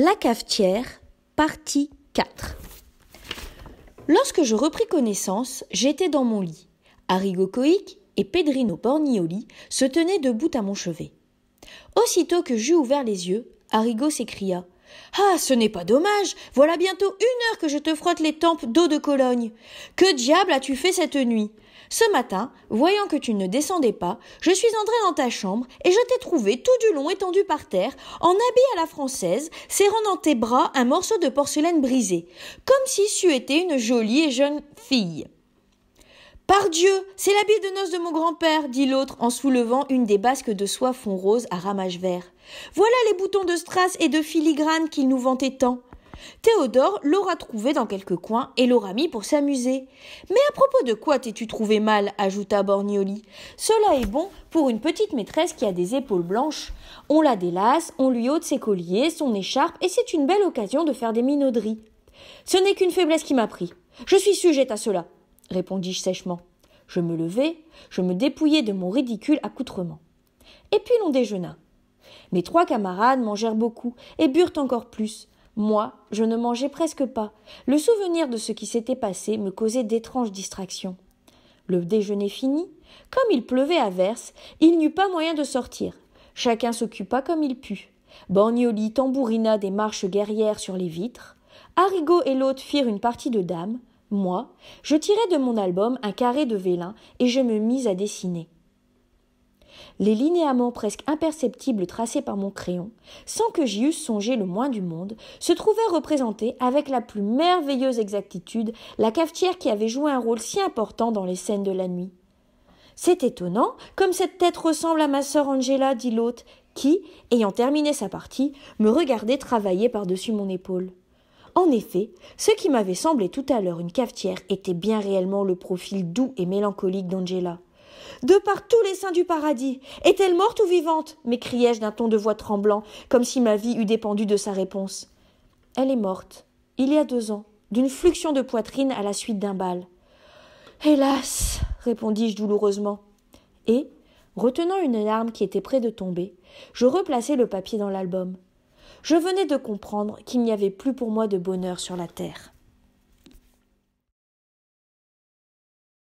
La cafetière, partie 4. Lorsque je repris connaissance, j'étais dans mon lit. Arrigo Coïc et Pedrino Borgnioli se tenaient debout à mon chevet. Aussitôt que j'eus ouvert les yeux, Arrigo s'écria « Ah, ce n'est pas dommage, voilà bientôt 1 heure que je te frotte les tempes d'eau de Cologne. Que diable as-tu fait cette nuit ? Ce matin, voyant que tu ne descendais pas, je suis entrée dans ta chambre et je t'ai trouvé tout du long étendu par terre, en habit à la française, serrant dans tes bras un morceau de porcelaine brisé, comme si c'eût été une jolie et jeune fille. » « Pardieu, c'est l'habit de noces de mon grand-père, dit l'autre en soulevant une des basques de soie fond rose à ramages verts. Voilà les boutons de strass et de filigrane qu'il nous vantait tant. Théodore l'aura trouvé dans quelque coin et l'aura mis pour s'amuser. Mais à propos de quoi t'es-tu trouvé mal, ajouta Borgnioli. Cela est bon pour une petite maîtresse qui a des épaules blanches. On la délace, on lui ôte ses colliers, son écharpe, et c'est une belle occasion de faire des minauderies. Ce n'est qu'une faiblesse qui m'a pris. Je suis sujette à cela, répondis-je sèchement. Je me levai, je me dépouillai de mon ridicule accoutrement. Et puis l'on déjeuna. Mes 3 camarades mangèrent beaucoup et burent encore plus. Moi, je ne mangeais presque pas. Le souvenir de ce qui s'était passé me causait d'étranges distractions. Le déjeuner fini, comme il pleuvait à verse, il n'y eut pas moyen de sortir. Chacun s'occupa comme il put. Borgnioli tambourina des marches guerrières sur les vitres. Arrigo et l'hôte firent une partie de dames. Moi, je tirai de mon album un carré de vélin et je me mis à dessiner. Les linéaments presque imperceptibles tracés par mon crayon, sans que j'y eusse songé le moins du monde, se trouvaient représentés avec la plus merveilleuse exactitude la cafetière qui avait joué un rôle si important dans les scènes de la nuit. « C'est étonnant, comme cette tête ressemble à ma sœur Angela, dit l'hôte, qui, ayant terminé sa partie, me regardait travailler par-dessus mon épaule. En effet, ce qui m'avait semblé tout à l'heure une cafetière était bien réellement le profil doux et mélancolique d'Angela. « De par tous les saints du paradis, est-elle morte ou vivante ?» m'écriai-je d'un ton de voix tremblant, comme si ma vie eût dépendu de sa réponse. « Elle est morte, il y a 2 ans, d'une fluxion de poitrine à la suite d'un bal. »« Hélas !» répondis-je douloureusement. Et, retenant une larme qui était près de tomber, je replaçai le papier dans l'album. Je venais de comprendre qu'il n'y avait plus pour moi de bonheur sur la terre.